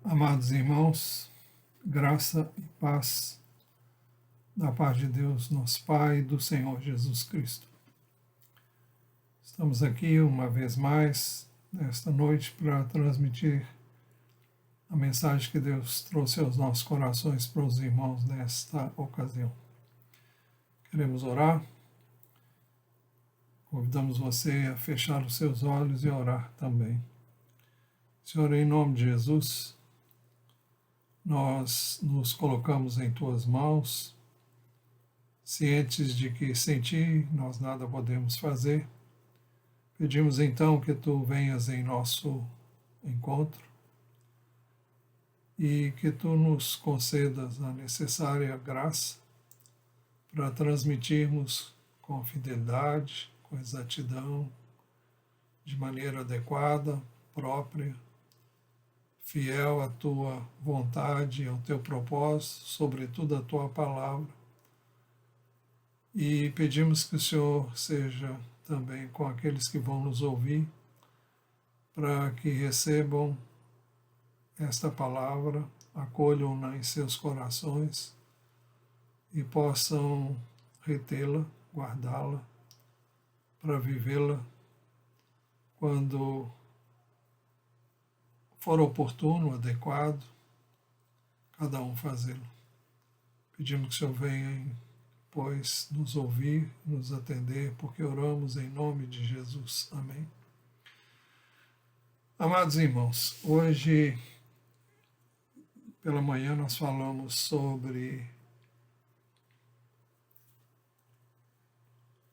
Amados irmãos, graça e paz da paz de Deus, nosso Pai, e do Senhor Jesus Cristo. Estamos aqui uma vez mais, nesta noite, para transmitir a mensagem que Deus trouxe aos nossos corações para os irmãos nesta ocasião. Queremos orar. Convidamos você a fechar os seus olhos e orar também. Senhor, em nome de Jesus, nós nos colocamos em Tuas mãos, cientes de que sem Ti nós nada podemos fazer. Pedimos então que Tu venhas em nosso encontro e que Tu nos concedas a necessária graça para transmitirmos com fidelidade, com exatidão, de maneira adequada, própria, fiel à Tua vontade, ao Teu propósito, sobretudo à Tua palavra. E pedimos que o Senhor seja também com aqueles que vão nos ouvir, para que recebam esta palavra, acolham-na em seus corações e possam retê-la, guardá-la, para vivê-la quando for oportuno, adequado, cada um fazê-lo. Pedimos que o Senhor venha, pois, nos ouvir, nos atender, porque oramos em nome de Jesus. Amém. Amados irmãos, hoje pela manhã nós falamos sobre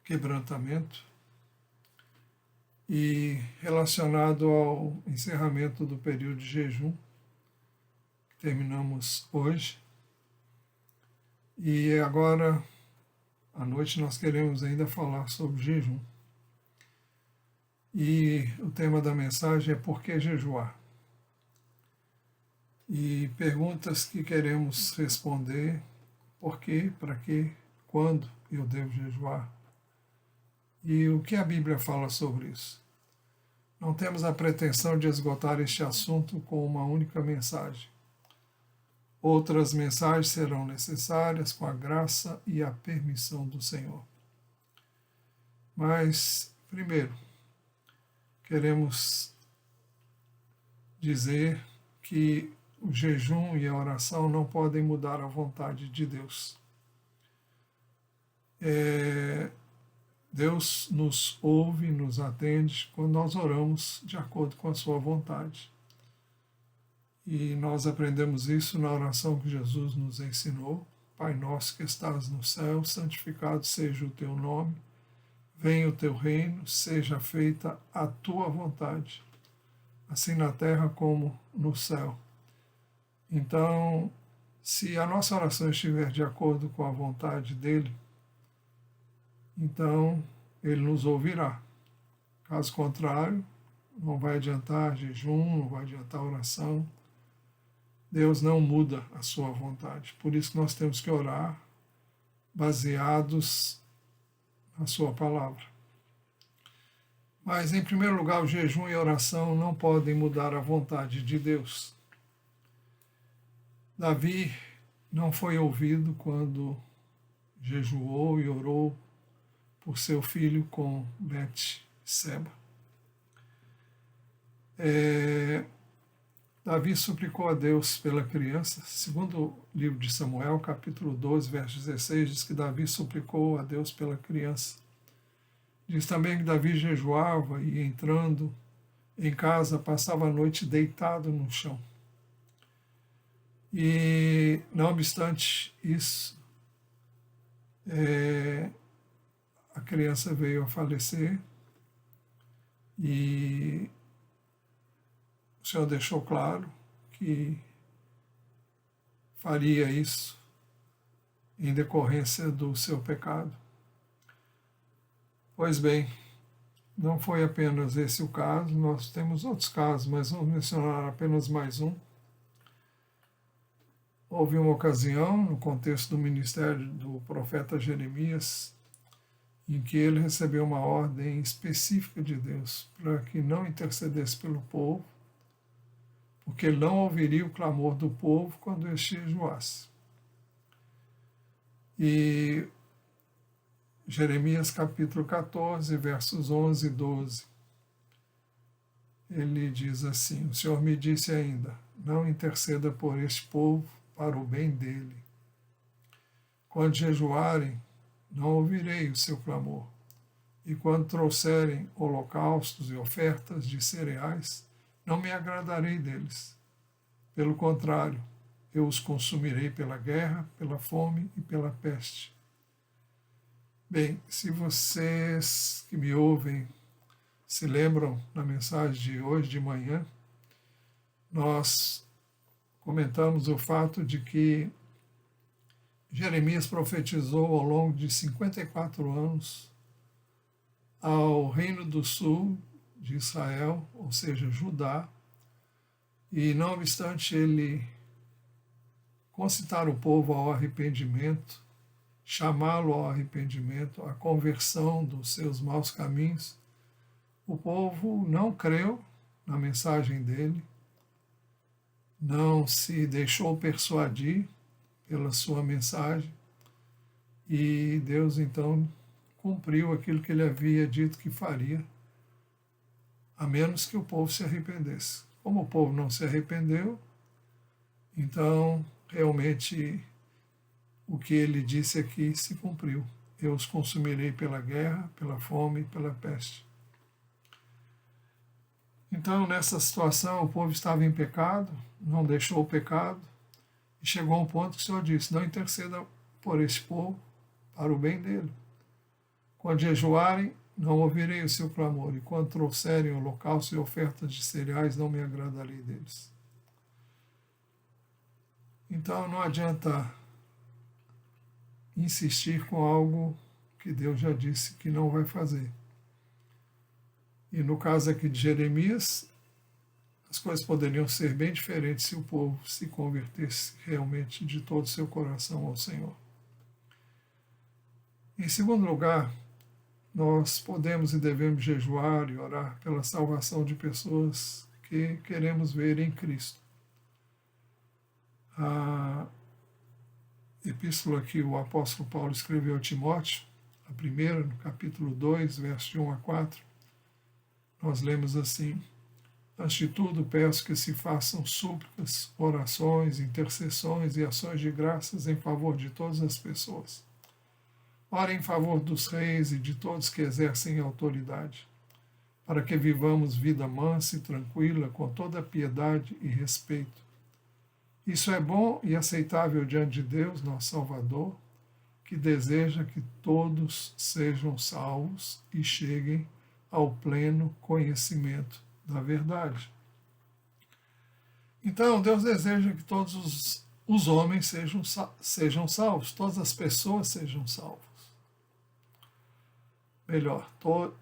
quebrantamento e relacionado ao encerramento do período de jejum, que terminamos hoje. E agora, à noite, nós queremos ainda falar sobre jejum. E o tema da mensagem é por que jejuar? E perguntas que queremos responder: por quê, para quê, quando eu devo jejuar? E o que a Bíblia fala sobre isso? Não temos a pretensão de esgotar este assunto com uma única mensagem. Outras mensagens serão necessárias com a graça e a permissão do Senhor. Mas, primeiro, queremos dizer que o jejum e a oração não podem mudar a vontade de Deus. Deus nos ouve, nos atende quando nós oramos de acordo com a sua vontade. E nós aprendemos isso na oração que Jesus nos ensinou. Pai nosso que estás no céu, santificado seja o teu nome. Venha o teu reino, seja feita a tua vontade, assim na terra como no céu. Então, se a nossa oração estiver de acordo com a vontade dele, então ele nos ouvirá. Caso contrário, não vai adiantar jejum, não vai adiantar oração. Deus não muda a sua vontade. Por isso nós temos que orar baseados na sua palavra. Mas, em primeiro lugar, o jejum e a oração não podem mudar a vontade de Deus. Davi não foi ouvido quando jejuou e orou por seu filho com Betseba. Davi suplicou a Deus pela criança. Segundo o livro de Samuel, capítulo 12, verso 16, diz que Davi suplicou a Deus pela criança. Diz também que Davi jejuava e, entrando em casa, passava a noite deitado no chão. E, não obstante isso, a criança veio a falecer e o Senhor deixou claro que faria isso em decorrência do seu pecado. Pois bem, não foi apenas esse o caso, nós temos outros casos, mas vamos mencionar apenas mais um. Houve uma ocasião, no contexto do ministério do profeta Jeremias, em que ele recebeu uma ordem específica de Deus para que não intercedesse pelo povo, porque ele não ouviria o clamor do povo quando este jejuasse. E Jeremias capítulo 14, versos 11 e 12, ele diz assim: o Senhor me disse ainda, não interceda por este povo para o bem dele. Quando jejuarem, não ouvirei o seu clamor. E quando trouxerem holocaustos e ofertas de cereais, não me agradarei deles. Pelo contrário, eu os consumirei pela guerra, pela fome e pela peste. Bem, se vocês que me ouvem se lembram na mensagem de hoje de manhã, nós comentamos o fato de que Jeremias profetizou ao longo de 54 anos ao Reino do Sul de Israel, ou seja, Judá, e não obstante ele concitar o povo ao arrependimento, chamá-lo ao arrependimento, à conversão dos seus maus caminhos, o povo não creu na mensagem dele, não se deixou persuadir pela sua mensagem, e Deus então cumpriu aquilo que ele havia dito que faria, a menos que o povo se arrependesse. Como o povo não se arrependeu, então realmente o que ele disse aqui se cumpriu. Eu os consumirei pela guerra, pela fome e pela peste. Então, nessa situação, o povo estava em pecado, não deixou o pecado, e chegou a um ponto que o Senhor disse: não interceda por esse povo para o bem dele. Quando jejuarem, não ouvirei o seu clamor, e quando trouxerem holocausto e ofertas de cereais, não me agradarei deles. Então, não adianta insistir com algo que Deus já disse que não vai fazer. E no caso aqui de Jeremias, as coisas poderiam ser bem diferentes se o povo se convertesse realmente de todo o seu coração ao Senhor. Em segundo lugar, nós podemos e devemos jejuar e orar pela salvação de pessoas que queremos ver em Cristo. A epístola que o apóstolo Paulo escreveu a Timóteo, a primeira, no capítulo 2, versos de 1 a 4, nós lemos assim: antes de tudo, peço que se façam súplicas, orações, intercessões e ações de graças em favor de todas as pessoas. Ore em favor dos reis e de todos que exercem autoridade, para que vivamos vida mansa e tranquila, com toda piedade e respeito. Isso é bom e aceitável diante de Deus, nosso Salvador, que deseja que todos sejam salvos e cheguem ao pleno conhecimento da verdade. Então, Deus deseja que todos os homens sejam salvos, todas as pessoas sejam salvas. Melhor,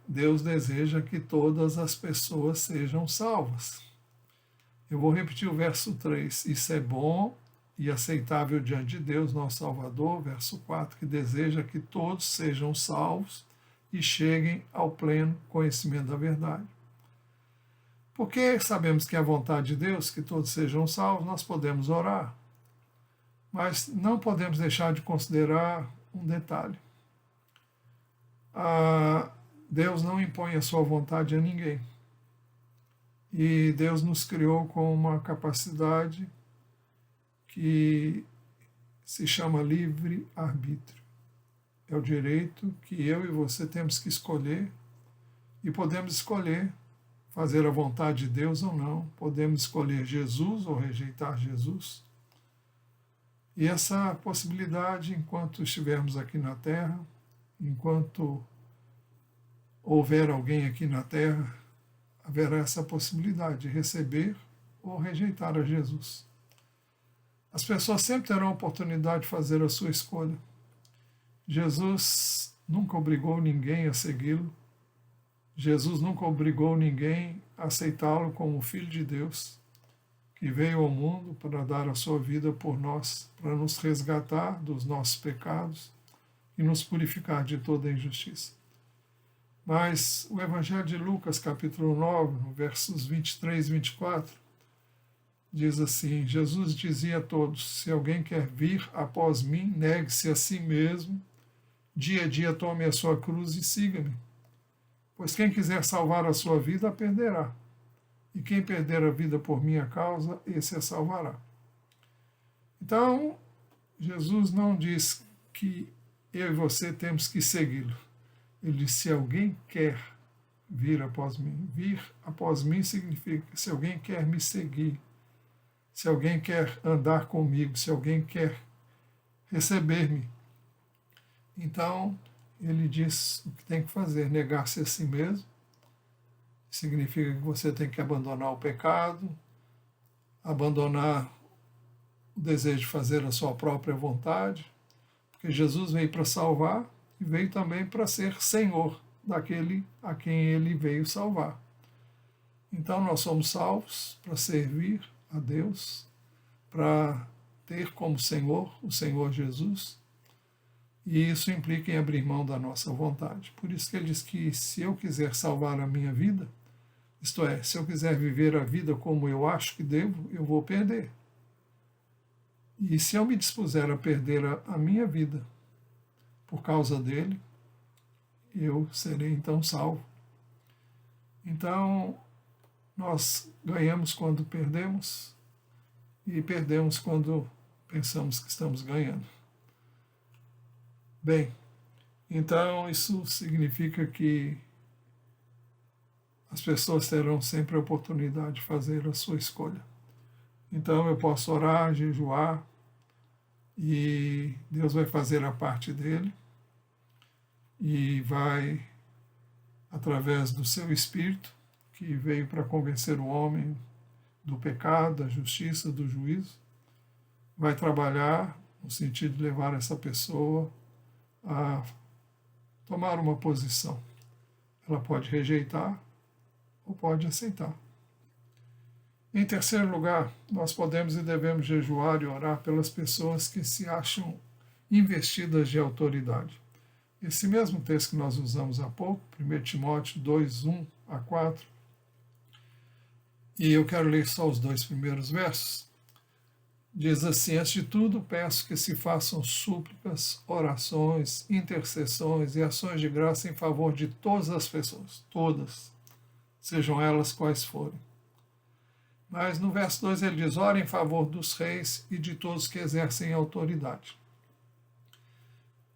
Deus deseja que todas as pessoas sejam salvas. Eu vou repetir o verso 3. Isso é bom e aceitável diante de Deus, nosso Salvador. Verso 4, que deseja que todos sejam salvos e cheguem ao pleno conhecimento da verdade. Porque sabemos que é a vontade de Deus que todos sejam salvos, nós podemos orar. Mas não podemos deixar de considerar um detalhe. Deus não impõe a sua vontade a ninguém. E Deus nos criou com uma capacidade que se chama livre-arbítrio. É o direito que eu e você temos que escolher, e podemos escolher fazer a vontade de Deus ou não, podemos escolher Jesus ou rejeitar Jesus. E essa possibilidade, enquanto estivermos aqui na Terra, enquanto houver alguém aqui na Terra, haverá essa possibilidade de receber ou rejeitar a Jesus. As pessoas sempre terão a oportunidade de fazer a sua escolha. Jesus nunca obrigou ninguém a segui-lo. Jesus nunca obrigou ninguém a aceitá-lo como Filho de Deus, que veio ao mundo para dar a sua vida por nós, para nos resgatar dos nossos pecados e nos purificar de toda a injustiça. Mas o Evangelho de Lucas, capítulo 9, versos 23 e 24, diz assim: Jesus dizia a todos: se alguém quer vir após mim, negue-se a si mesmo, dia a dia tome a sua cruz e siga-me. Pois quem quiser salvar a sua vida, a perderá. E quem perder a vida por minha causa, esse a salvará. Então, Jesus não diz que eu e você temos que segui-lo. Ele diz: se alguém quer vir após mim. Vir após mim significa que se alguém quer me seguir, se alguém quer andar comigo, se alguém quer receber-me. Então, ele diz o que tem que fazer: negar-se a si mesmo. Significa que você tem que abandonar o pecado, abandonar o desejo de fazer a sua própria vontade, porque Jesus veio para salvar e veio também para ser Senhor daquele a quem ele veio salvar. Então nós somos salvos para servir a Deus, para ter como Senhor o Senhor Jesus, e isso implica em abrir mão da nossa vontade. Por isso que ele diz que se eu quiser salvar a minha vida, isto é, se eu quiser viver a vida como eu acho que devo, eu vou perder. E se eu me dispuser a perder a minha vida por causa dele, eu serei então salvo. Então, nós ganhamos quando perdemos e perdemos quando pensamos que estamos ganhando. Bem, então isso significa que as pessoas terão sempre a oportunidade de fazer a sua escolha. Então eu posso orar, jejuar, e Deus vai fazer a parte dele e vai, através do seu Espírito, que veio para convencer o homem do pecado, da justiça, do juízo, vai trabalhar no sentido de levar essa pessoa a tomar uma posição. Ela pode rejeitar ou pode aceitar. Em terceiro lugar, nós podemos e devemos jejuar e orar pelas pessoas que se acham investidas de autoridade. Esse mesmo texto que nós usamos há pouco, 1 Timóteo 2, 1 a 4, e eu quero ler só os 2 primeiros versos, diz assim: antes de tudo, peço que se façam súplicas, orações, intercessões e ações de graça em favor de todas as pessoas, todas, sejam elas quais forem. Mas no verso 2 ele diz: ora em favor dos reis e de todos que exercem autoridade.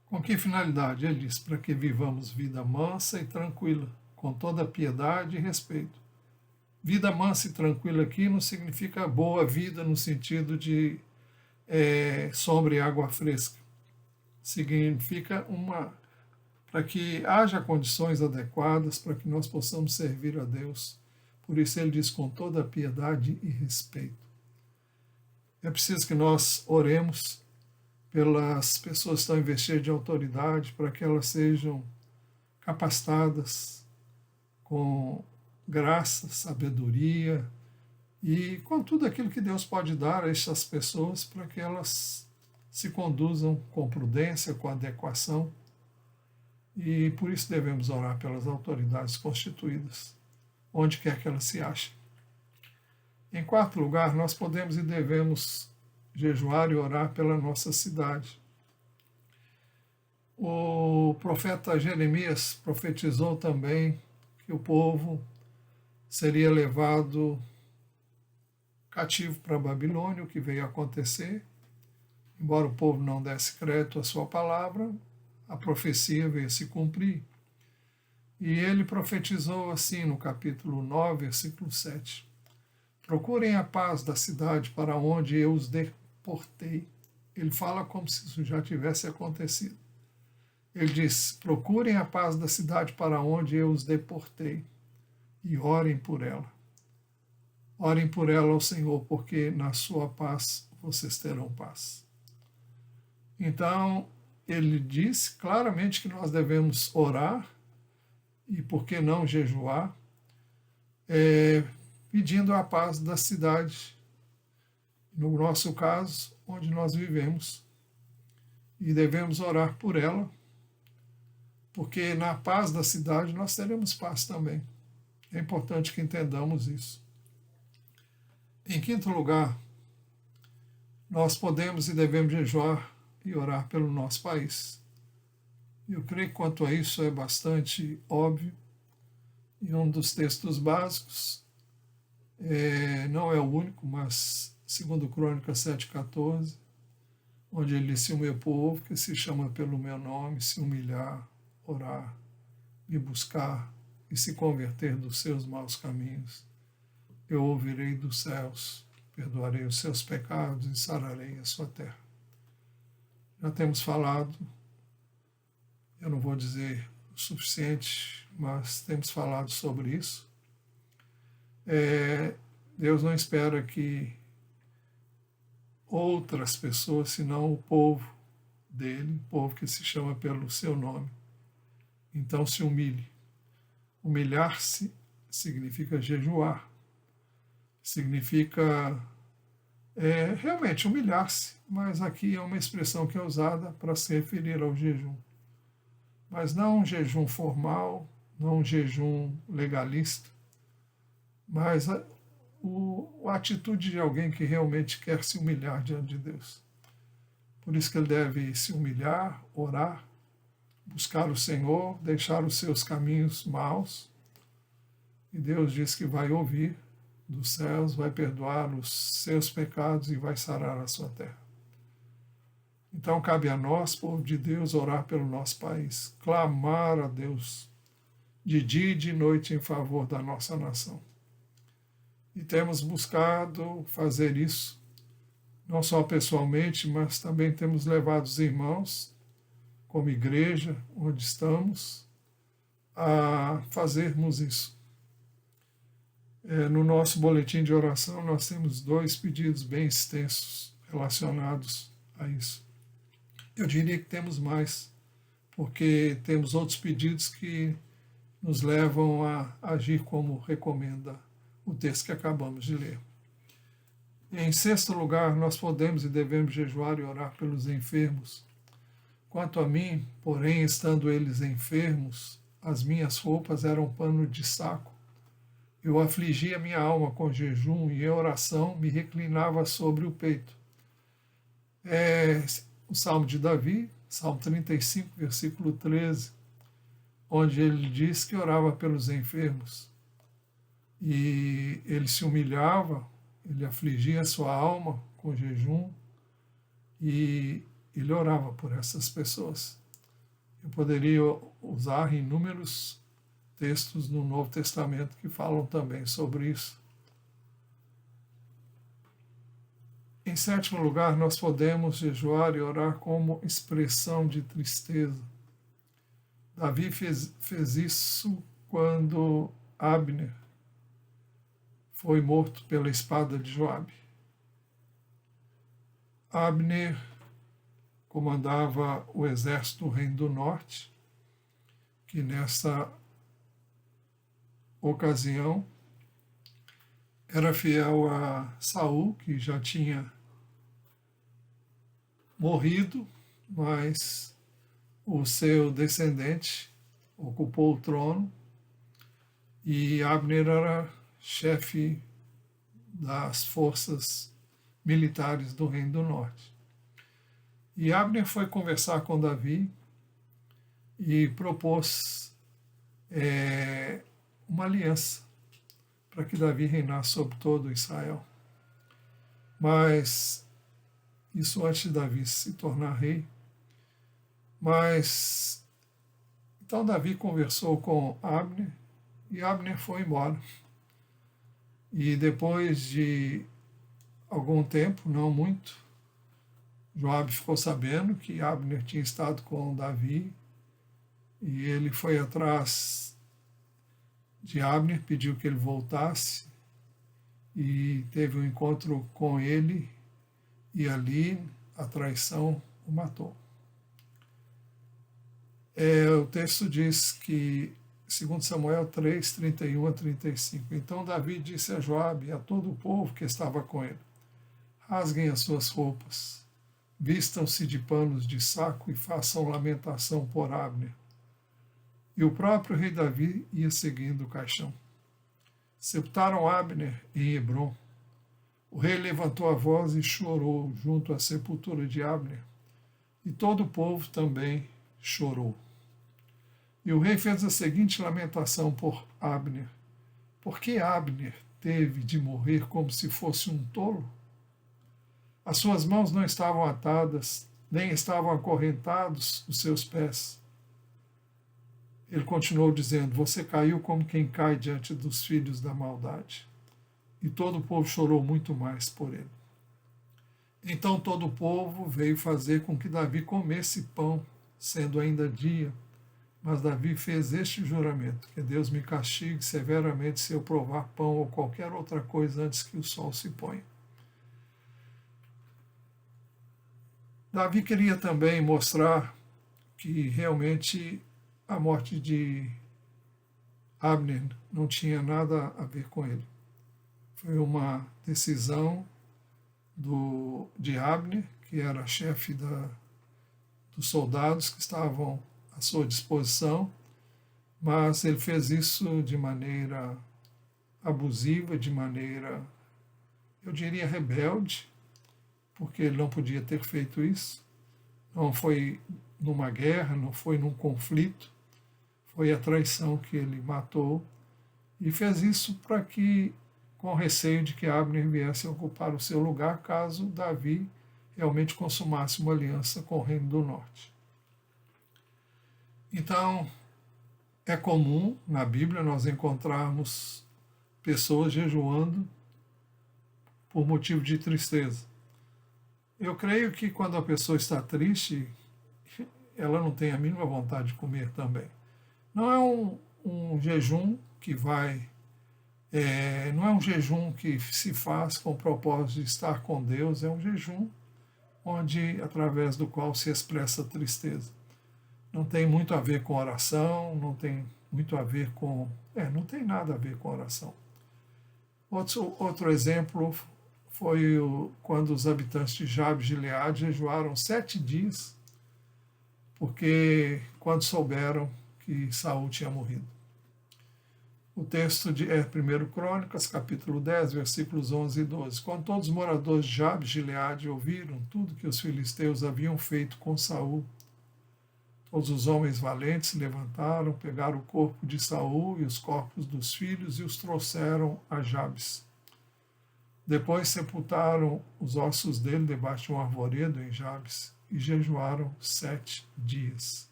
Com que finalidade? Ele diz: para que vivamos vida mansa e tranquila, com toda piedade e respeito. Vida mansa e tranquila aqui não significa boa vida no sentido de sombra e água fresca. Significa para que haja condições adequadas para que nós possamos servir a Deus. Por isso ele diz: com toda piedade e respeito. É preciso que nós oremos pelas pessoas que estão investidas de autoridade, para que elas sejam capacitadas com graça, sabedoria e com tudo aquilo que Deus pode dar a estas pessoas, para que elas se conduzam com prudência, com adequação. E por isso devemos orar pelas autoridades constituídas, onde quer que elas se achem. Em quarto lugar, nós podemos e devemos jejuar e orar pela nossa cidade. O profeta Jeremias profetizou também que o povo seria levado cativo para a Babilônia, o que veio a acontecer. Embora o povo não desse crédito à sua palavra, a profecia veio se cumprir. E ele profetizou assim no capítulo 9, versículo 7. Procurem a paz da cidade para onde eu os deportei. Ele fala como se isso já tivesse acontecido. Ele diz: procurem a paz da cidade para onde eu os deportei e orem por ela. Orem por ela ao Senhor, porque na sua paz vocês terão paz. Então, ele diz claramente que nós devemos orar, e por que não jejuar, pedindo a paz da cidade, no nosso caso, onde nós vivemos. E devemos orar por ela, porque na paz da cidade nós teremos paz também. É importante que entendamos isso. Em quinto lugar, nós podemos e devemos jejuar e orar pelo nosso país. Eu creio que quanto a isso é bastante óbvio, e um dos textos básicos, não é o único, mas segundo Crônicas 7,14, onde ele diz: se o meu povo, que se chama pelo meu nome, se humilhar, orar, me buscar e se converter dos seus maus caminhos, eu ouvirei dos céus, perdoarei os seus pecados e sararei a sua terra. Já temos falado, eu não vou dizer o suficiente, mas temos falado sobre isso. Deus não espera que outras pessoas, senão o povo dele, o povo que se chama pelo seu nome, então se humilhe. Humilhar-se significa jejuar, significa realmente humilhar-se, mas aqui é uma expressão que é usada para se referir ao jejum. Mas não um jejum formal, não um jejum legalista, mas a atitude de alguém que realmente quer se humilhar diante de Deus. Por isso que ele deve se humilhar, orar, buscar o Senhor, deixar os seus caminhos maus, e Deus diz que vai ouvir dos céus, vai perdoar os seus pecados e vai sarar a sua terra. Então cabe a nós, povo de Deus, orar pelo nosso país, clamar a Deus de dia e de noite em favor da nossa nação. E temos buscado fazer isso, não só pessoalmente, mas também temos levado os irmãos, como igreja, onde estamos, a fazermos isso. No nosso boletim de oração, nós temos 2 pedidos bem extensos relacionados a isso. Eu diria que temos mais, porque temos outros pedidos que nos levam a agir como recomenda o texto que acabamos de ler. Em sexto lugar, nós podemos e devemos jejuar e orar pelos enfermos. Quanto a mim, porém, estando eles enfermos, as minhas roupas eram pano de saco. Eu afligia minha alma com jejum e em oração me reclinava sobre o peito. O Salmo de Davi, Salmo 35, versículo 13, onde ele diz que orava pelos enfermos. E ele se humilhava, ele afligia a sua alma com jejum e ele orava por essas pessoas. Eu poderia usar inúmeros textos no Novo Testamento que falam também sobre isso. Em sétimo lugar, nós podemos jejuar e orar como expressão de tristeza. Davi fez isso quando Abner foi morto pela espada de Joabe. Abner comandava o exército do Reino do Norte, que nessa ocasião era fiel a Saul, que já tinha morrido, mas o seu descendente ocupou o trono e Abner era chefe das forças militares do Reino do Norte. E Abner foi conversar com Davi e propôs uma aliança para que Davi reinasse sobre todo Israel. Mas isso antes de Davi se tornar rei. Mas então Davi conversou com Abner e Abner foi embora. E depois de algum tempo, não muito, Joabe ficou sabendo que Abner tinha estado com Davi e ele foi atrás de Abner, pediu que ele voltasse e teve um encontro com ele e ali a traição o matou. O texto diz que, segundo Samuel 3, 31 a 35, então Davi disse a Joabe e a todo o povo que estava com ele: rasguem as suas roupas, vistam-se de panos de saco e façam lamentação por Abner. E o próprio rei Davi ia seguindo o caixão. Sepultaram Abner em Hebrom, O rei levantou a voz e chorou junto à sepultura de Abner, e todo o povo também chorou. E o rei fez a seguinte lamentação por Abner: por que Abner teve de morrer como se fosse um tolo? As suas mãos não estavam atadas, nem estavam acorrentados os seus pés. Ele continuou dizendo: você caiu como quem cai diante dos filhos da maldade. E todo o povo chorou muito mais por ele. Então todo o povo veio fazer com que Davi comesse pão, sendo ainda dia. Mas Davi fez este juramento: que Deus me castigue severamente se eu provar pão ou qualquer outra coisa antes que o sol se ponha. Davi queria também mostrar que realmente a morte de Abner não tinha nada a ver com ele. Foi uma decisão de Abner, que era chefe dos soldados que estavam à sua disposição, mas ele fez isso de maneira abusiva, de maneira, eu diria, rebelde, porque ele não podia ter feito isso. Não foi numa guerra, não foi num conflito, foi a traição que ele matou, e fez isso para que, com receio de que Abner viesse a ocupar o seu lugar caso Davi realmente consumasse uma aliança com o Reino do Norte. Então, é comum na Bíblia nós encontrarmos pessoas jejuando por motivo de tristeza. Eu creio que quando a pessoa está triste, ela não tem a mínima vontade de comer também. Não é um jejum que vai não é um jejum que se faz com o propósito de estar com Deus, é um jejum através do qual se expressa tristeza. Não tem muito a ver com oração, não tem muito a ver com... não tem nada a ver com oração. Outro exemplo foi quando os habitantes de Jabes de Gileade jejuaram 7 dias, porque quando souberam que Saul tinha morrido. O texto é 1 Crônicas, capítulo 10, versículos 11 e 12. Quando todos os moradores de Jabes de Gileade ouviram tudo que os filisteus haviam feito com Saul, todos os homens valentes se levantaram, pegaram o corpo de Saul e os corpos dos filhos e os trouxeram a Jabes. Depois sepultaram os ossos dele debaixo de um arvoredo em Jabes e jejuaram 7 dias.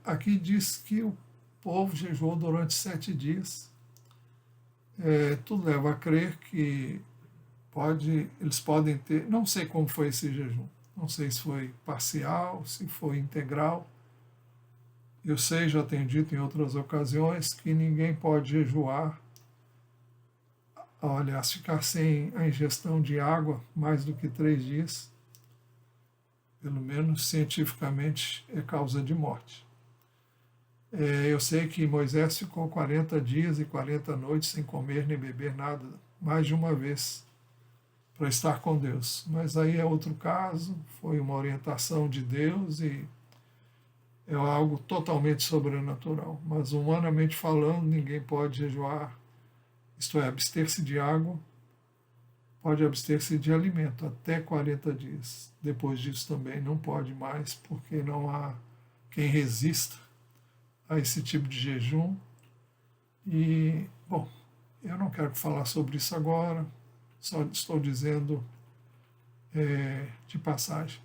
Aqui diz que o povo jejuou durante 7 dias. Tudo leva a crer que eles podem ter, não sei como foi esse jejum, não sei se foi parcial, se foi integral. Eu sei, já tenho dito em outras ocasiões, que ninguém pode jejuar, aliás, ficar sem a ingestão de água mais do que 3 dias, pelo menos cientificamente é causa de morte. Eu sei que Moisés ficou 40 dias e 40 noites sem comer nem beber nada, mais de uma vez, para estar com Deus. Mas aí é outro caso, foi uma orientação de Deus e é algo totalmente sobrenatural. Mas humanamente falando, ninguém pode jejuar, isto é, abster-se de água, pode abster-se de alimento até 40 dias. Depois disso também não pode mais, porque não há quem resista a esse tipo de jejum. E, bom, eu não quero falar sobre isso agora, só estou dizendo de passagem.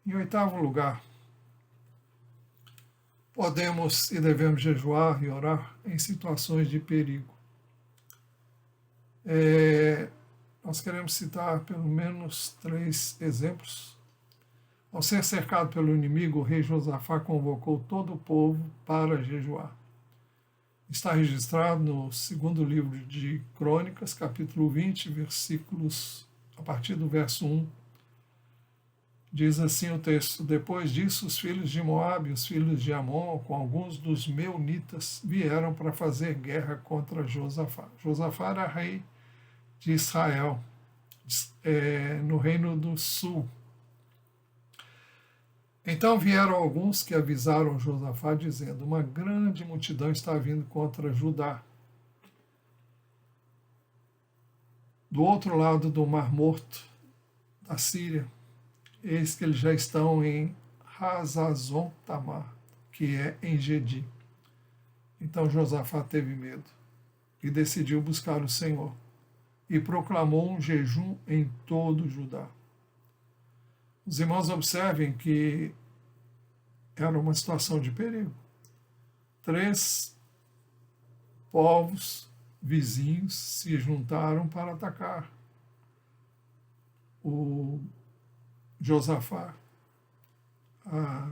Em 8º lugar, podemos e devemos jejuar e orar em situações de perigo. Nós queremos citar pelo menos 3 exemplos. Ao ser cercado pelo inimigo, o rei Josafá convocou todo o povo para jejuar. Está registrado no 2º livro de Crônicas, capítulo 20, versículos, a partir do verso 1. Diz assim o texto: depois disso, os filhos de Moabe e os filhos de Amon, com alguns dos meunitas, vieram para fazer guerra contra Josafá. Josafá era rei de Israel, no reino do sul. Então vieram alguns que avisaram Josafá, dizendo: uma grande multidão está vindo contra Judá. do outro lado do Mar Morto, da Síria, eis que eles já estão em Hazazon Tamar, que é em Gedi. Então Josafá teve medo e decidiu buscar o Senhor e proclamou um jejum em todo Judá. Os irmãos observem que era uma situação de perigo. 3 povos vizinhos se juntaram para atacar o Josafá,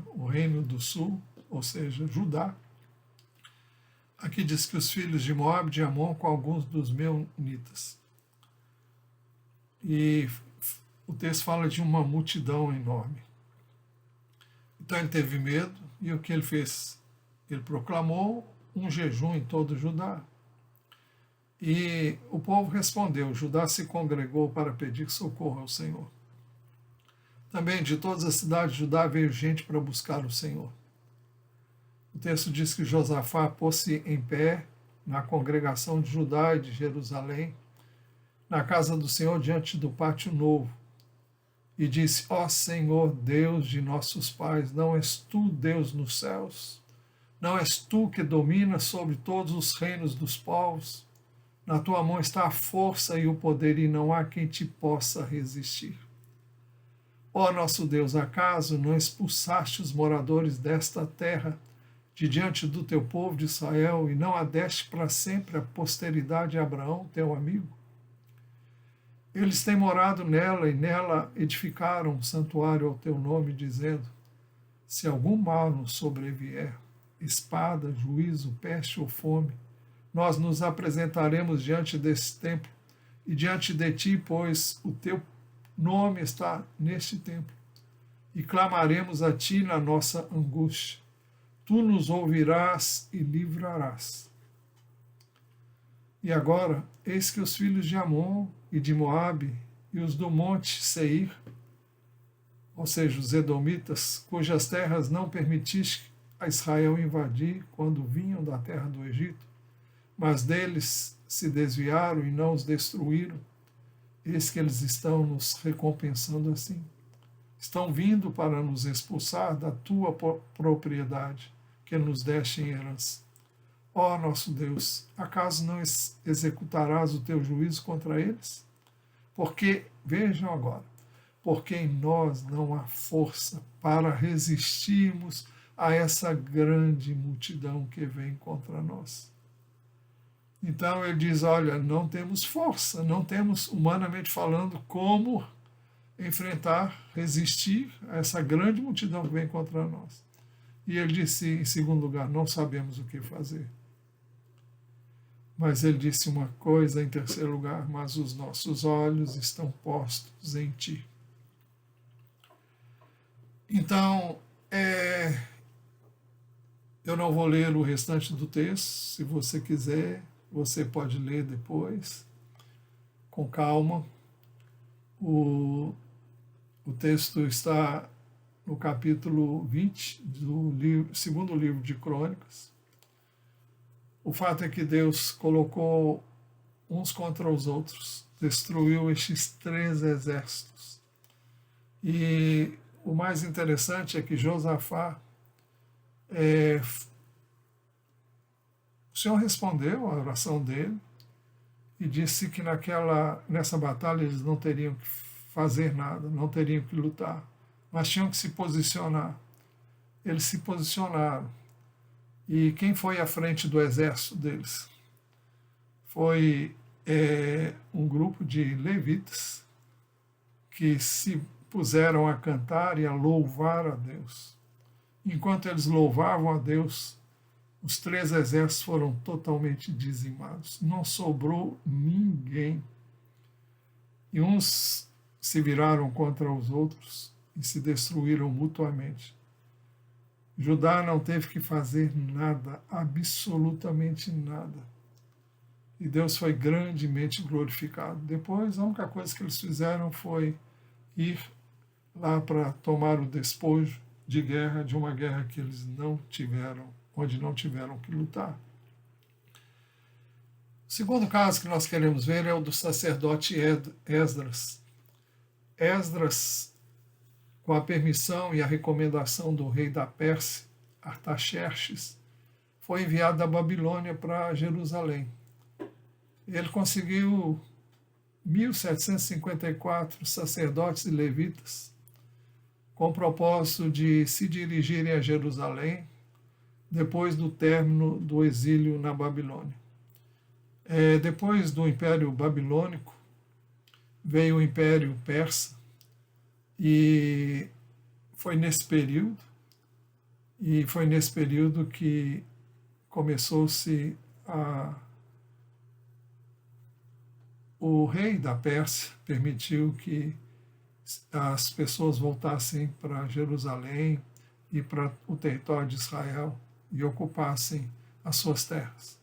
o reino do sul, ou seja, Judá. Aqui diz que os filhos de Moabe, de Amon, com alguns dos meunitas. E o texto fala de uma multidão enorme. Então ele teve medo, e o que ele fez? Ele proclamou um jejum em todo Judá. E o povo respondeu, Judá se congregou para pedir socorro ao Senhor. Também de todas as cidades de Judá veio gente para buscar o Senhor. O texto diz que Josafá pôs-se em pé na congregação de Judá e de Jerusalém, na casa do Senhor diante do pátio novo, e disse, ó Senhor, Deus de nossos pais, não és tu Deus nos céus? Não és tu que dominas sobre todos os reinos dos povos? Na tua mão está a força e o poder, e não há quem te possa resistir. Ó nosso Deus, acaso não expulsaste os moradores desta terra de diante do teu povo de Israel, e não a deste para sempre a posteridade de Abraão, teu amigo? Eles têm morado nela, e nela edificaram um santuário ao teu nome, dizendo, se algum mal nos sobrevier, espada, juízo, peste ou fome, nós nos apresentaremos diante desse templo e diante de ti, pois o teu nome está neste templo, e clamaremos a ti na nossa angústia. Tu nos ouvirás e livrarás. E agora, eis que os filhos de Amon e de Moabe e os do monte Seir, ou seja, os edomitas, cujas terras não permitiste a Israel invadir quando vinham da terra do Egito, mas deles se desviaram e não os destruíram, eis que eles estão nos recompensando assim. Estão vindo para nos expulsar da tua propriedade, que nos deste em herança. Ó nosso Deus, acaso não executarás o teu juízo contra eles? Porque, vejam agora, porque em nós não há força para resistirmos a essa grande multidão que vem contra nós. Então ele diz, olha, não temos força, não temos, humanamente falando, como enfrentar, resistir a essa grande multidão que vem contra nós. E ele disse, em segundo lugar, não sabemos o que fazer. Mas ele disse uma coisa em terceiro lugar, mas os nossos olhos estão postos em ti. Então, eu não vou ler o restante do texto, se você quiser, você pode ler depois, com calma. O texto está no capítulo 20 do segundo livro de Crônicas. O fato é que Deus colocou uns contra os outros, destruiu estes 3 exércitos. E o mais interessante é que Josafá, o Senhor respondeu à oração dele e disse que nessa batalha eles não teriam que fazer nada, não teriam que lutar, mas tinham que se posicionar. Eles se posicionaram. E quem foi à frente do exército deles? Foi um grupo de levitas que se puseram a cantar e a louvar a Deus. Enquanto eles louvavam a Deus, os 3 exércitos foram totalmente dizimados. Não sobrou ninguém. E uns se viraram contra os outros e se destruíram mutuamente. Judá não teve que fazer nada, absolutamente nada. E Deus foi grandemente glorificado. Depois, a única coisa que eles fizeram foi ir lá para tomar o despojo de guerra, de uma guerra que eles não tiveram, onde não tiveram que lutar. O segundo caso que nós queremos ver é o do sacerdote Esdras. Esdras, com a permissão e a recomendação do rei da Pérsia, Artaxerxes, foi enviado da Babilônia para Jerusalém. Ele conseguiu 1.754 sacerdotes e levitas, com o propósito de se dirigirem a Jerusalém depois do término do exílio na Babilônia. Depois do Império Babilônico, veio o Império Persa, e foi nesse período que começou-se o rei da Pérsia permitiu que as pessoas voltassem para Jerusalém e para o território de Israel e ocupassem as suas terras.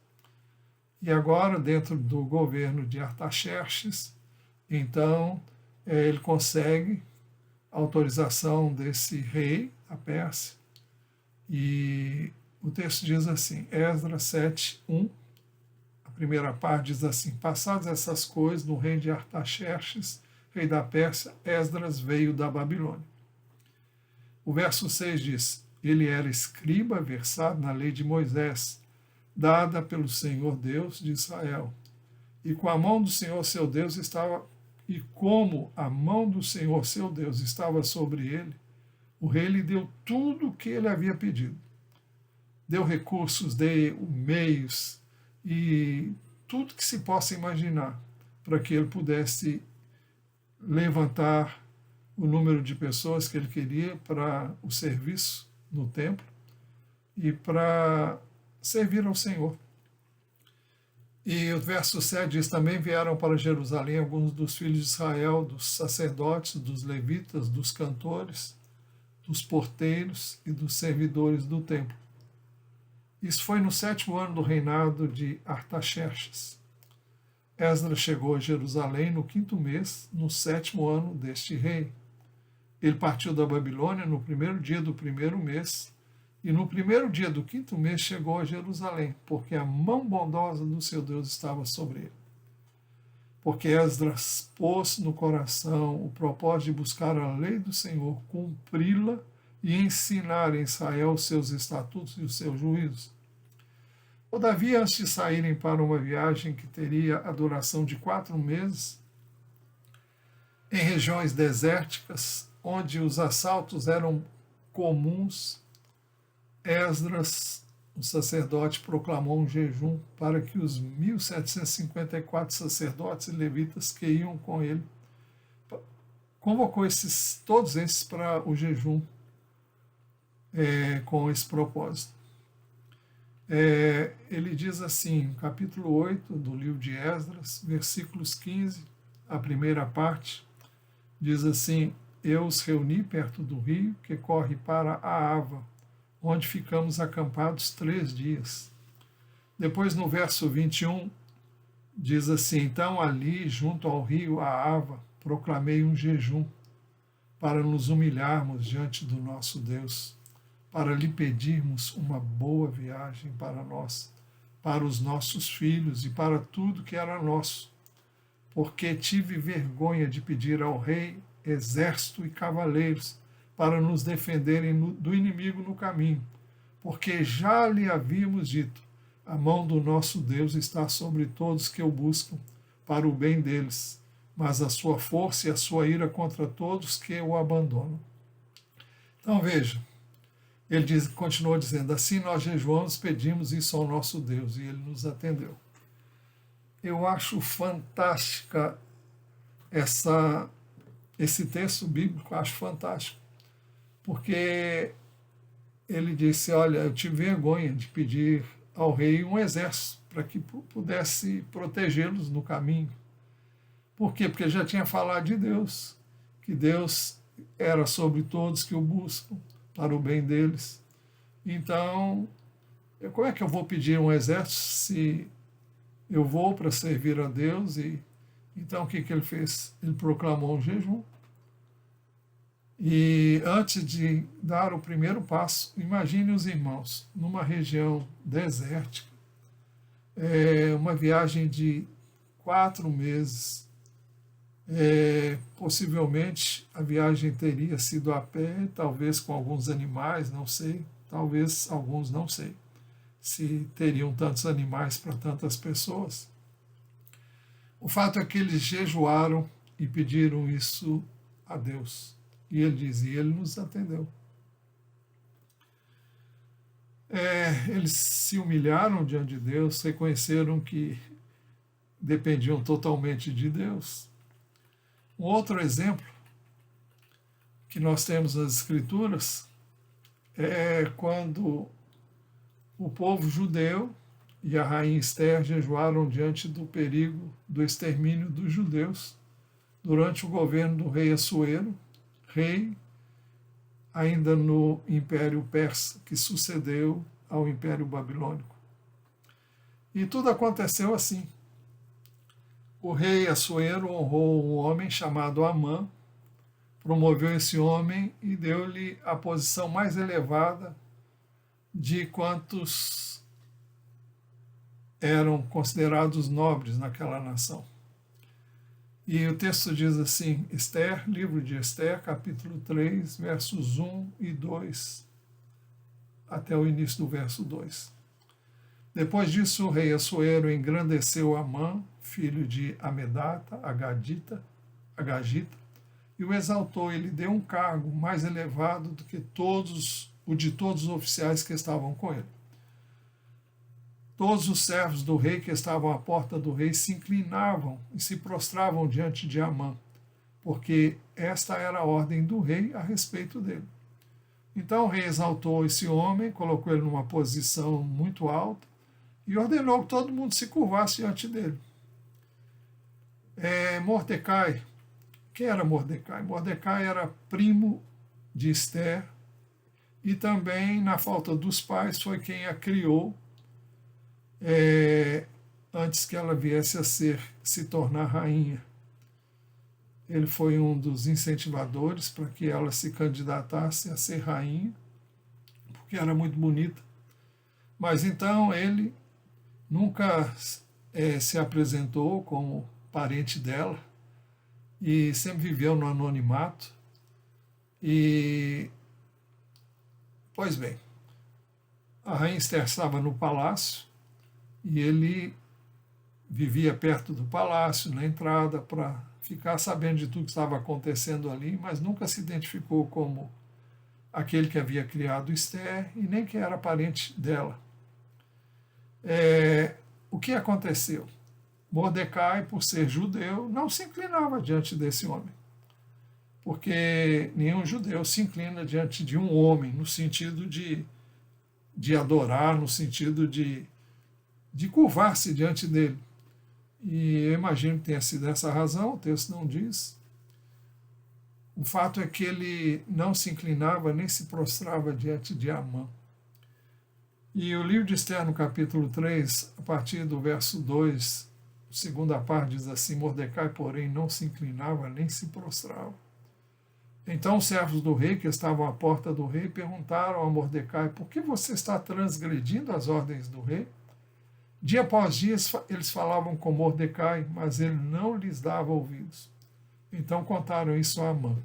E agora, dentro do governo de Artaxerxes, então ele consegue a autorização desse rei da Pérsia, e o texto diz assim, Esdras 7:1, a primeira parte diz assim, passadas essas coisas no reino de Artaxerxes, rei da Pérsia, Esdras veio da Babilônia. O verso 6 diz, ele era escriba versado na lei de Moisés, dada pelo Senhor Deus de Israel. E com a mão do Senhor seu Deus estava, e como a mão do Senhor seu Deus estava sobre ele, o rei lhe deu tudo o que ele havia pedido. Deu recursos, deu meios e tudo que se possa imaginar para que ele pudesse levantar o número de pessoas que ele queria para o serviço no templo e para servir ao Senhor. E o verso 7 diz, também vieram para Jerusalém alguns dos filhos de Israel, dos sacerdotes, dos levitas, dos cantores, dos porteiros e dos servidores do templo. Isso foi no 7º ano do reinado de Artaxerxes. Esdras chegou a Jerusalém no 5º mês, no 7º ano deste rei. Ele partiu da Babilônia no 1º dia do 1º mês, e no 1º dia do 5º mês chegou a Jerusalém, porque a mão bondosa do seu Deus estava sobre ele. Porque Esdras pôs no coração o propósito de buscar a lei do Senhor, cumpri-la e ensinar em Israel os seus estatutos e os seus juízos. Todavia, antes de saírem para uma viagem que teria a duração de 4 meses, em regiões desérticas, onde os assaltos eram comuns, Esdras, o sacerdote, proclamou um jejum para que os 1.754 sacerdotes e levitas que iam com ele, convocou todos esses para o jejum com esse propósito. Ele diz assim, capítulo 8 do livro de Esdras, versículos 15, a primeira parte, diz assim, eu os reuni perto do rio que corre para a Ava, onde ficamos acampados 3 dias. Depois, no verso 21, diz assim, então ali, junto ao rio, a Ava, proclamei um jejum para nos humilharmos diante do nosso Deus, para lhe pedirmos uma boa viagem para nós, para os nossos filhos e para tudo que era nosso, porque tive vergonha de pedir ao rei exército e cavaleiros para nos defenderem do inimigo no caminho, porque já lhe havíamos dito, a mão do nosso Deus está sobre todos que o buscam, para o bem deles, mas a sua força e a sua ira contra todos que o abandonam. Então veja, ele continua dizendo, assim nós jejuamos, pedimos isso ao nosso Deus, e ele nos atendeu. Eu acho fantástica esse texto bíblico, acho fantástico, porque ele disse, olha, eu tive vergonha de pedir ao rei um exército para que pudesse protegê-los no caminho. Por quê? Porque ele já tinha falado de Deus, que Deus era sobre todos que o buscam, para o bem deles. Então, como é que eu vou pedir um exército se eu vou para servir a Deus? E então o que ele fez? Ele proclamou um jejum. E antes de dar o primeiro passo, imagine os irmãos numa região desértica, uma viagem de 4 meses. Possivelmente a viagem teria sido a pé, talvez com alguns animais, não sei, talvez alguns, não sei, se teriam tantos animais para tantas pessoas. O fato é que eles jejuaram e pediram isso a Deus. E ele dizia, ele nos atendeu. Eles se humilharam diante de Deus, reconheceram que dependiam totalmente de Deus. Um outro exemplo que nós temos nas Escrituras é quando o povo judeu e a rainha Esther jejuaram diante do perigo do extermínio dos judeus durante o governo do rei Assuero, rei ainda no Império Persa, que sucedeu ao Império Babilônico. E tudo aconteceu assim. O rei Assuero honrou um homem chamado Amã, promoveu esse homem e deu-lhe a posição mais elevada de quantos eram considerados nobres naquela nação. E o texto diz assim, Esther, livro de Esther, capítulo 3, versos 1 e 2, até o início do verso 2. Depois disso, o rei Assuero engrandeceu Amã, filho de Amedata, Agagita, e o exaltou. Ele deu um cargo mais elevado do que o de todos os oficiais que estavam com ele. Todos os servos do rei que estavam à porta do rei se inclinavam e se prostravam diante de Amã, porque esta era a ordem do rei a respeito dele. Então o rei exaltou esse homem, colocou ele numa posição muito alta e ordenou que todo mundo se curvasse diante dele. Mordecai, quem era Mordecai? Mordecai era primo de Esther e também, na falta dos pais, foi quem a criou antes que ela viesse a se tornar rainha. Ele foi um dos incentivadores para que ela se candidatasse a ser rainha, porque era muito bonita. Mas então ele nunca se apresentou como parente dela e sempre viveu no anonimato. Pois bem, a rainha Esther estava no palácio e ele vivia perto do palácio, na entrada, para ficar sabendo de tudo que estava acontecendo ali, mas nunca se identificou como aquele que havia criado Esther e nem que era parente dela. O que aconteceu? Mordecai, por ser judeu, não se inclinava diante desse homem, porque nenhum judeu se inclina diante de um homem, no sentido de adorar, no sentido de curvar-se diante dele. E eu imagino que tenha sido essa a razão, o texto não diz. O fato é que ele não se inclinava nem se prostrava diante de Amã. E o livro de Esther, no capítulo 3, a partir do verso 2, segunda parte diz assim, Mordecai, porém, não se inclinava nem se prostrava. Então os servos do rei, que estavam à porta do rei, perguntaram a Mordecai, por que você está transgredindo as ordens do rei? Dia após dia eles falavam com Mordecai, mas ele não lhes dava ouvidos. Então contaram isso a Amã,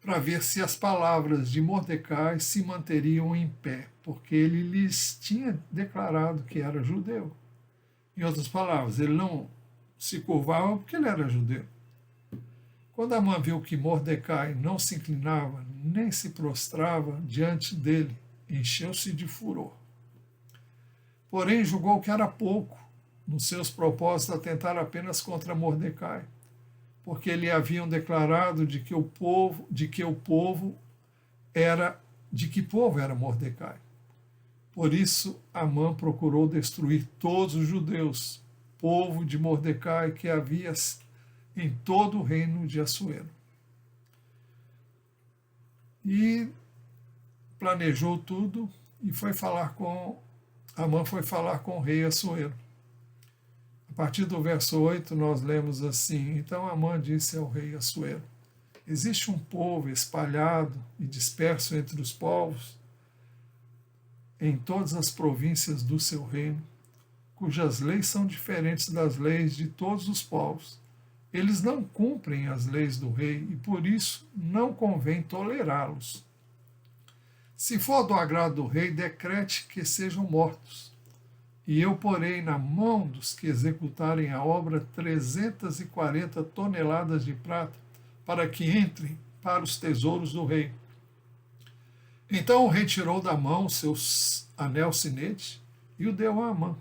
para ver se as palavras de Mordecai se manteriam em pé, porque ele lhes tinha declarado que era judeu. Em outras palavras, ele não se curvava porque ele era judeu. Quando Amã viu que Mordecai não se inclinava nem se prostrava diante dele, encheu-se de furor. Porém, julgou que era pouco nos seus propósitos atentar apenas contra Mordecai, porque lhe haviam declarado de que povo era Mordecai. Por isso, Amã procurou destruir todos os judeus, povo de Mordecai que havia em todo o reino de Assuero. E planejou tudo e Amã foi falar com o rei Assuero. A partir do verso 8 nós lemos assim, então Amã disse ao rei Assuero, existe um povo espalhado e disperso entre os povos, em todas as províncias do seu reino. cujas leis são diferentes das leis de todos os povos. Eles não cumprem as leis do rei e por isso não convém tolerá-los. Se for do agrado do rei, decrete que sejam mortos. E eu porei na mão dos que executarem a obra 340 toneladas de prata, para que entrem para os tesouros do rei. Então o rei tirou da mão seu anel sinete e o deu a Amã,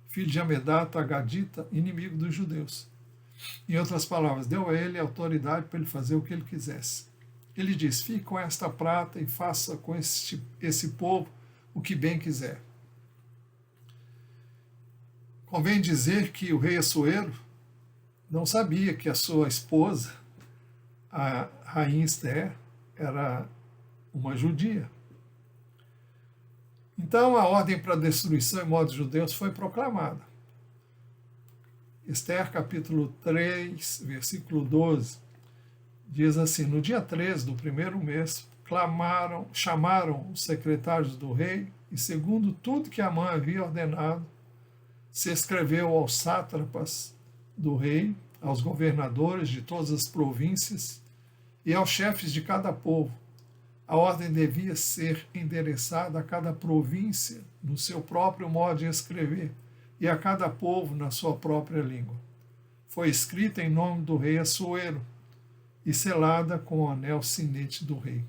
filho de Amedata, Agadita, inimigo dos judeus. Em outras palavras, deu a ele autoridade para ele fazer o que ele quisesse. Ele diz: fique com esta prata e faça com esse povo o que bem quiser. Convém dizer que o rei Assuero não sabia que a sua esposa, a rainha Esther, era uma judia. Então a ordem para a destruição em modo judeus foi proclamada. Esther capítulo 3, versículo 12, diz assim: no dia 13 do primeiro mês, chamaram os secretários do rei, e segundo tudo que Amã havia ordenado, se escreveu aos sátrapas do rei, aos governadores de todas as províncias e aos chefes de cada povo. A ordem devia ser endereçada a cada província no seu próprio modo de escrever e a cada povo na sua própria língua. Foi escrita em nome do rei Assuero e selada com o anel sinete do rei.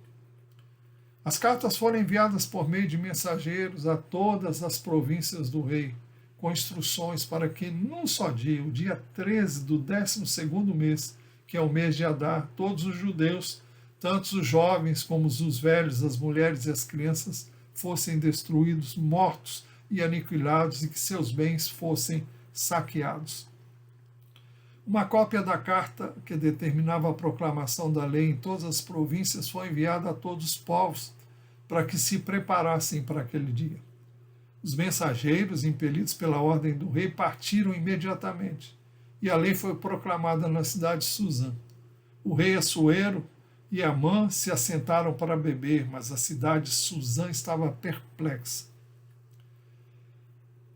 As cartas foram enviadas por meio de mensageiros a todas as províncias do rei, com instruções para que num só dia, o dia 13 do 12º mês, que é o mês de Adar, todos os judeus, tanto os jovens como os velhos, as mulheres e as crianças, fossem destruídos, mortos e aniquilados, e que seus bens fossem saqueados. Uma cópia da carta que determinava a proclamação da lei em todas as províncias foi enviada a todos os povos, para que se preparassem para aquele dia. Os mensageiros, impelidos pela ordem do rei, partiram imediatamente, e a lei foi proclamada na cidade de Suzã. O rei Assuero e Amã se assentaram para beber, mas a cidade de Suzã estava perplexa.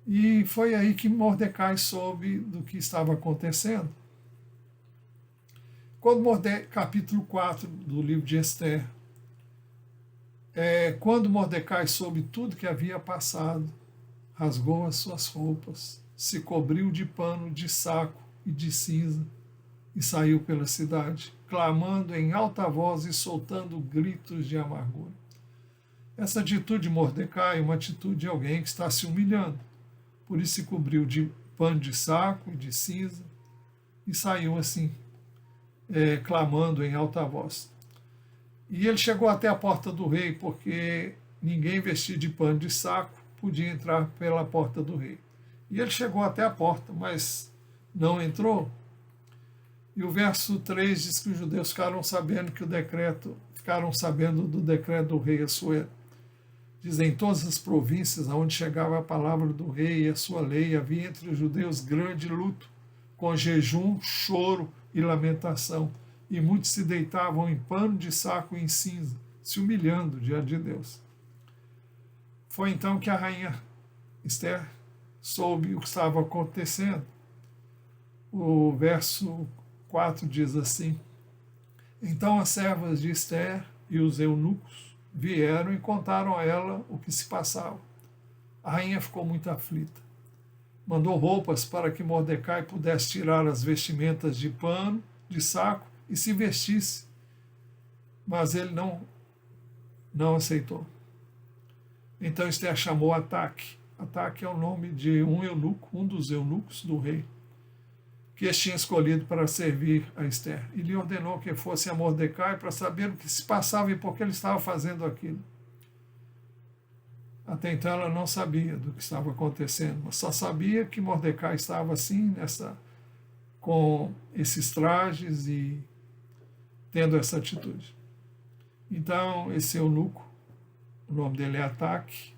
E foi aí que Mordecai soube do que estava acontecendo. Capítulo 4 do livro de Esther. Quando Mordecai soube tudo que havia passado, rasgou as suas roupas, se cobriu de pano, de saco e de cinza e saiu pela cidade, clamando em alta voz e soltando gritos de amargura. Essa atitude de Mordecai é uma atitude de alguém que está se humilhando. Por isso se cobriu de pano de saco e de cinza e saiu assim, clamando em alta voz. E ele chegou até a porta do rei, porque ninguém vestido de pano de saco podia entrar pela porta do rei. E ele chegou até a porta, mas não entrou. E o verso 3 diz que os judeus ficaram sabendo do decreto do rei Assuero. Diz: em todas as províncias aonde chegava a palavra do rei e a sua lei, havia entre os judeus grande luto, com jejum, choro e lamentação. E muitos se deitavam em pano de saco e em cinza, se humilhando diante de Deus. Foi então que a rainha Esther soube o que estava acontecendo. O verso 4 diz assim: então as servas de Esther e os eunucos vieram e contaram a ela o que se passava. A rainha ficou muito aflita. Mandou roupas para que Mordecai pudesse tirar as vestimentas de pano, de saco, e se vestisse. Mas ele não aceitou. Então Esther chamou Ataque. Ataque é o nome de um dos eunucos do rei, que este tinha escolhido para servir a Esther. E lhe ordenou que fosse a Mordecai para saber o que se passava e por que ele estava fazendo aquilo. Até então ela não sabia do que estava acontecendo, mas só sabia que Mordecai estava assim, com esses trajes e tendo essa atitude. Então esse eunuco, o nome dele é Ataque,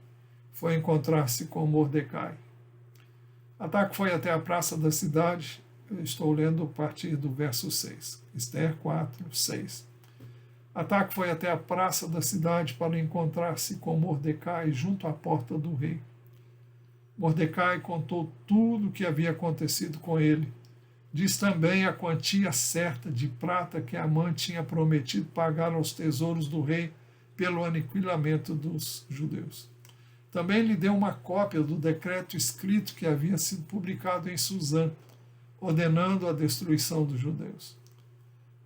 foi encontrar-se com Mordecai. Ataque foi até a praça da cidade. Eu estou lendo a partir do verso 6. Esther 4, 6. Ataque foi até a praça da cidade para encontrar-se com Mordecai junto à porta do rei. Mordecai contou tudo o que havia acontecido com ele. Diz também a quantia certa de prata que Amã tinha prometido pagar aos tesouros do rei pelo aniquilamento dos judeus. Também lhe deu uma cópia do decreto escrito que havia sido publicado em Suzã, ordenando a destruição dos judeus.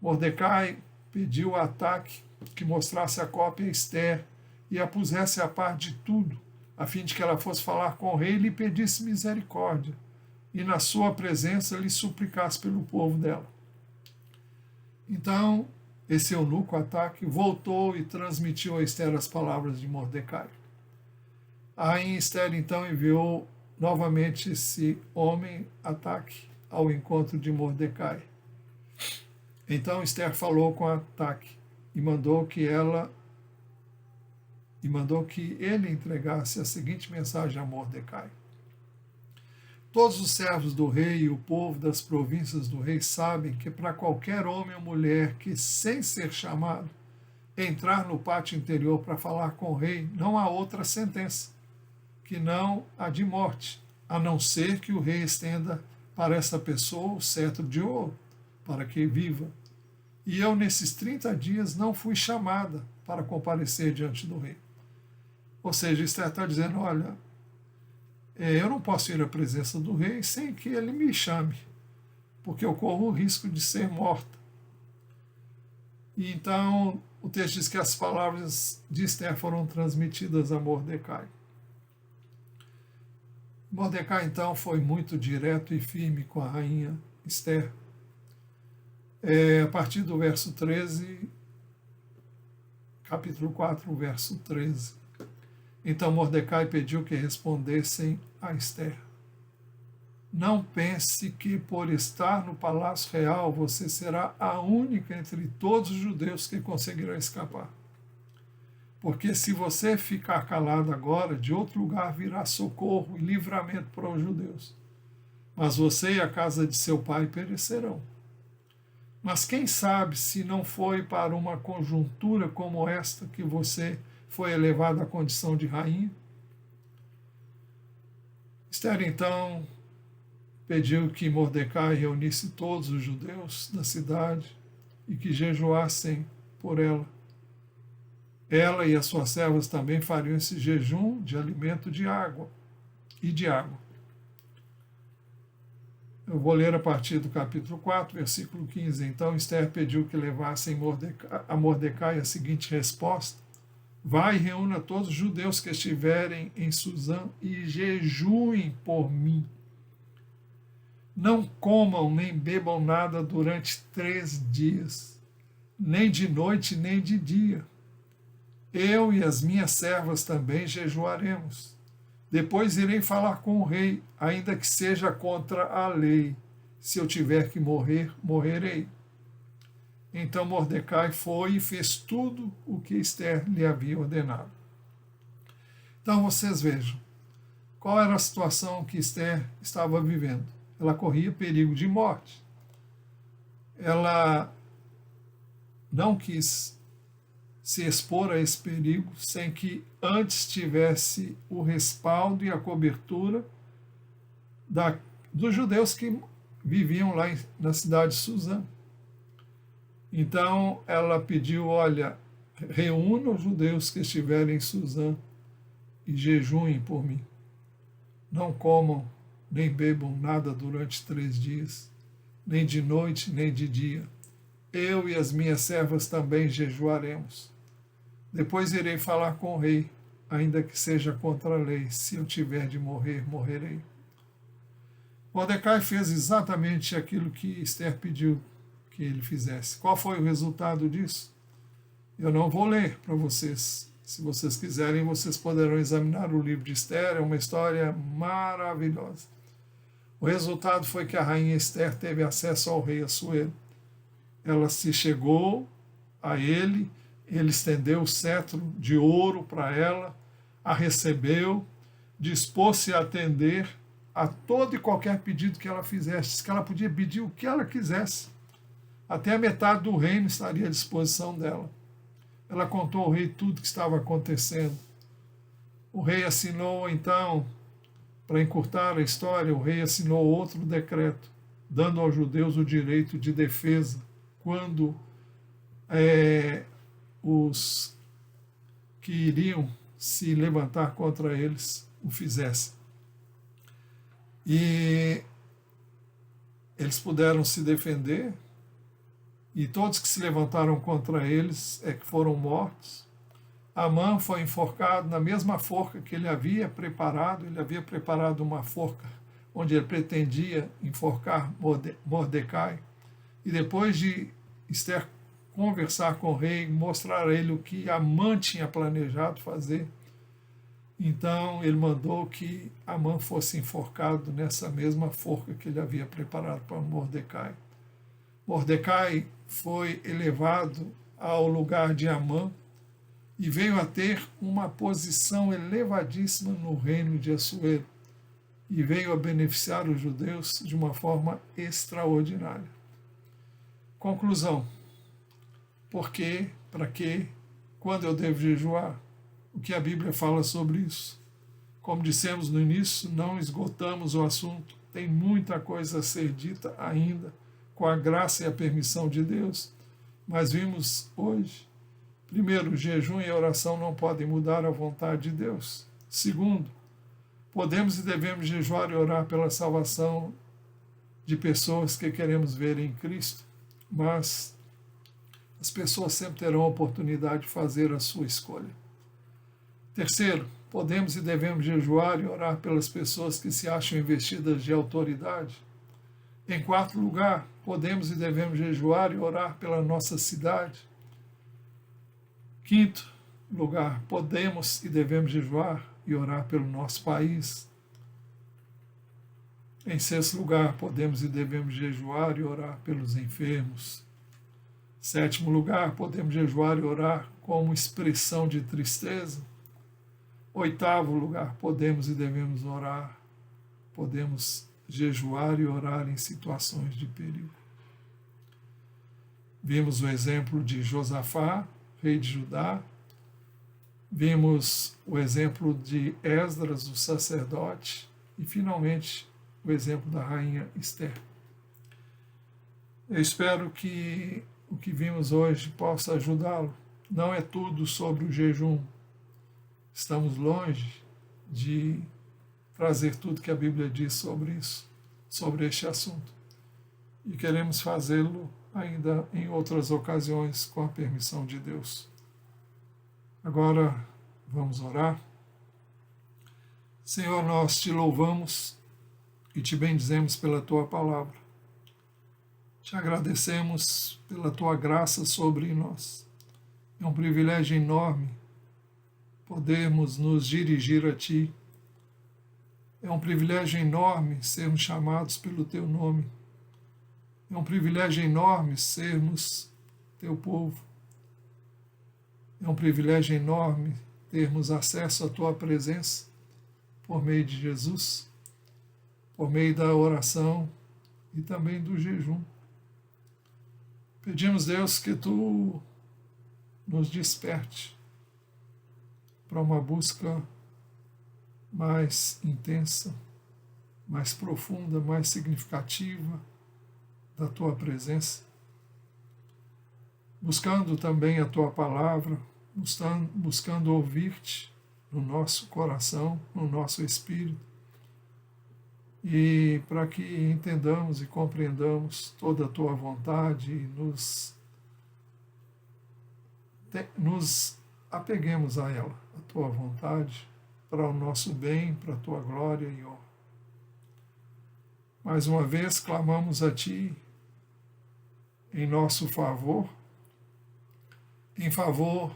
Mordecai pediu a Ataque que mostrasse a cópia a Ester e a pusesse a par de tudo, a fim de que ela fosse falar com o rei e lhe pedisse misericórdia, e na sua presença lhe suplicasse pelo povo dela. Então, esse eunuco Ataque voltou e transmitiu a Ester as palavras de Mordecai. A rainha Ester então enviou novamente esse homem Ataque ao encontro de Mordecai. Então Ester falou com Ataque e mandou que ele entregasse a seguinte mensagem a Mordecai: todos os servos do rei e o povo das províncias do rei sabem que para qualquer homem ou mulher que, sem ser chamado, entrar no pátio interior para falar com o rei, não há outra sentença, que não a de morte, a não ser que o rei estenda para essa pessoa o cetro de ouro, para que viva. E eu, nesses 30 dias, não fui chamada para comparecer diante do rei. Ou seja, Ester está dizendo, olha, eu não posso ir à presença do rei sem que ele me chame, porque eu corro o risco de ser morta. E então o texto diz que as palavras de Ester foram transmitidas a Mordecai. Mordecai então foi muito direto e firme com a rainha Ester. A partir do verso 13, capítulo 4, verso 13. Então Mordecai pediu que respondessem a Ester: não pense que por estar no palácio real você será a única entre todos os judeus que conseguirá escapar. Porque se você ficar calado agora, de outro lugar virá socorro e livramento para os judeus. Mas você e a casa de seu pai perecerão. Mas quem sabe se não foi para uma conjuntura como esta que você foi elevada à condição de rainha? Ester, então, pediu que Mordecai reunisse todos os judeus da cidade e que jejuassem por ela. Ela e as suas servas também fariam esse jejum de alimento de água e de água. Eu vou ler a partir do capítulo 4, versículo 15. Então Ester pediu que levassem a Mordecai a seguinte resposta: vai e reúna todos os judeus que estiverem em Suzã e jejuem por mim. Não comam nem bebam nada durante 3 dias, nem de noite nem de dia. Eu e as minhas servas também jejuaremos. Depois irei falar com o rei, ainda que seja contra a lei. Se eu tiver que morrer, morrerei. Então Mordecai foi e fez tudo o que Ester lhe havia ordenado. Então vocês vejam, qual era a situação que Ester estava vivendo. Ela corria perigo de morte. Ela não quis se expor a esse perigo sem que antes tivesse o respaldo e a cobertura dos judeus que viviam lá na cidade de Suzã. Então ela pediu, olha, reúna os judeus que estiverem em Suzã e jejuem por mim. Não comam nem bebam nada durante 3 dias, nem de noite nem de dia. Eu e as minhas servas também jejuaremos. Depois irei falar com o rei, ainda que seja contra a lei. Se eu tiver de morrer, morrerei. Mordecai fez exatamente aquilo que Ester pediu que ele fizesse. Qual foi o resultado disso? Eu não vou ler para vocês. Se vocês quiserem, vocês poderão examinar o livro de Ester. É uma história maravilhosa. O resultado foi que a rainha Ester teve acesso ao rei Assuero. Ela se chegou a ele, ele estendeu o cetro de ouro para ela, a recebeu, dispôs-se a atender a todo e qualquer pedido que ela fizesse, que ela podia pedir o que ela quisesse. Até a metade do reino estaria à disposição dela. Ela contou ao rei tudo o que estava acontecendo. O rei assinou, então, Para encurtar a história, o rei assinou outro decreto, dando aos judeus o direito de defesa quando os que iriam se levantar contra eles o fizessem. E eles puderam se defender, e todos que se levantaram contra eles que foram mortos. Amã foi enforcado na mesma forca que ele havia preparado uma forca onde ele pretendia enforcar Mordecai, e depois de Esther conversar com o rei, mostrar a ele o que Amã tinha planejado fazer, então ele mandou que Amã fosse enforcado nessa mesma forca que ele havia preparado para Mordecai. Mordecai foi elevado ao lugar de Amã e veio a ter uma posição elevadíssima no reino de Assuero e veio a beneficiar os judeus de uma forma extraordinária. Conclusão. Por quê? Para quê? Quando eu devo jejuar? O que a Bíblia fala sobre isso? Como dissemos no início, não esgotamos o assunto. Tem muita coisa a ser dita ainda, com a graça e a permissão de Deus. Mas vimos hoje, primeiro, o jejum e a oração não podem mudar a vontade de Deus. Segundo, podemos e devemos jejuar e orar pela salvação de pessoas que queremos ver em Cristo, mas as pessoas sempre terão a oportunidade de fazer a sua escolha. Terceiro, podemos e devemos jejuar e orar pelas pessoas que se acham investidas de autoridade. Em quarto lugar, podemos e devemos jejuar e orar pela nossa cidade. Quinto lugar, podemos e devemos jejuar e orar pelo nosso país. Em sexto lugar, podemos e devemos jejuar e orar pelos enfermos. Sétimo lugar, podemos jejuar e orar como expressão de tristeza. Oitavo lugar, podemos e devemos orar, podemos jejuar e orar em situações de perigo. Vimos o exemplo de Josafá, rei de Judá. Vimos o exemplo de Esdras, o sacerdote. E, finalmente, o exemplo da rainha Esther. Eu espero que o que vimos hoje possa ajudá-lo. Não é tudo sobre o jejum. Estamos longe de trazer tudo que a Bíblia diz sobre isso, sobre este assunto. E queremos fazê-lo ainda em outras ocasiões, com a permissão de Deus. Agora, vamos orar. Senhor, nós te louvamos e te bendizemos pela tua palavra. Te agradecemos pela tua graça sobre nós. É um privilégio enorme podermos nos dirigir a ti. É um privilégio enorme sermos chamados pelo teu nome. É um privilégio enorme sermos teu povo. É um privilégio enorme termos acesso à tua presença por meio de Jesus, por meio da oração e também do jejum. Pedimos, Deus, que tu nos desperte para uma busca mais intensa, mais profunda, mais significativa da tua presença, buscando também a tua palavra, buscando ouvir-te no nosso coração, no nosso espírito, e para que entendamos e compreendamos toda a tua vontade e nos apeguemos a ela, a tua vontade, para o nosso bem, para a tua glória e honra. Mais uma vez clamamos a ti em nosso favor, em favor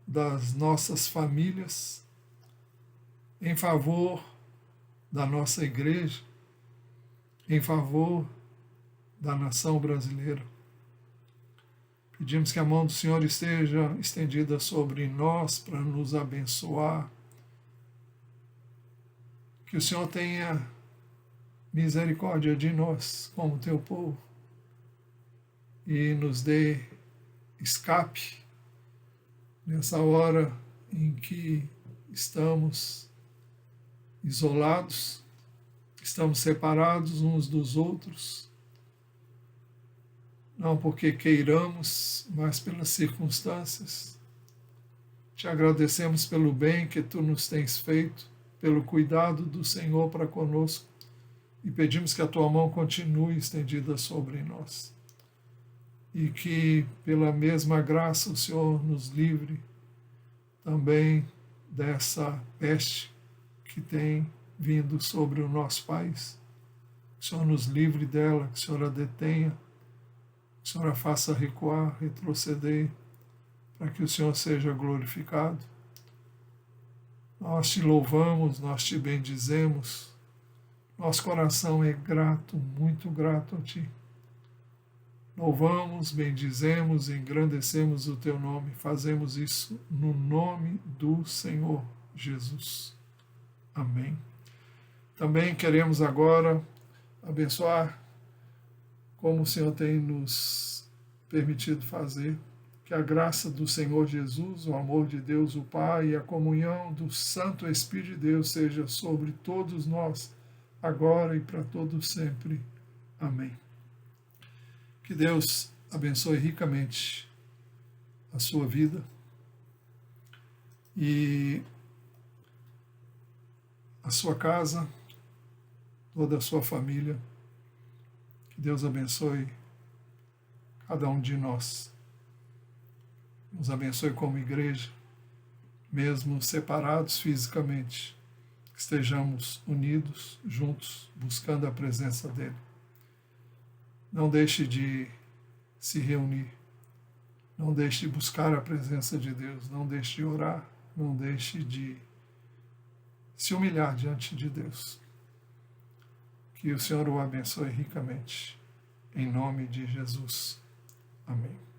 das nossas famílias, em favor da nossa igreja, em favor da nação brasileira. Pedimos que a mão do Senhor esteja estendida sobre nós para nos abençoar, que o Senhor tenha misericórdia de nós como teu povo e nos dê escape nessa hora em que estamos isolados, estamos separados uns dos outros, não porque queiramos, mas pelas circunstâncias. Te agradecemos pelo bem que tu nos tens feito, pelo cuidado do Senhor para conosco, e pedimos que a tua mão continue estendida sobre nós. E que, pela mesma graça, o Senhor nos livre também dessa peste que tem vindo sobre o nosso país. Que o Senhor nos livre dela, que o Senhor a detenha, que o Senhor a faça recuar, retroceder, para que o Senhor seja glorificado. Nós te louvamos, nós te bendizemos, nosso coração é grato, muito grato a ti. Louvamos, bendizemos e engrandecemos o teu nome. Fazemos isso no nome do Senhor Jesus. Amém. Também queremos agora abençoar, como o Senhor tem nos permitido fazer, que a graça do Senhor Jesus, o amor de Deus, o Pai e a comunhão do Santo Espírito de Deus seja sobre todos nós, agora e para todos sempre. Amém. Que Deus abençoe ricamente a sua vida e a sua casa, toda a sua família. Que Deus abençoe cada um de nós. Nos abençoe como igreja, mesmo separados fisicamente, que estejamos unidos, juntos, buscando a presença dEle. Não deixe de se reunir, não deixe de buscar a presença de Deus, não deixe de orar, não deixe de se humilhar diante de Deus. Que o Senhor o abençoe ricamente, em nome de Jesus. Amém.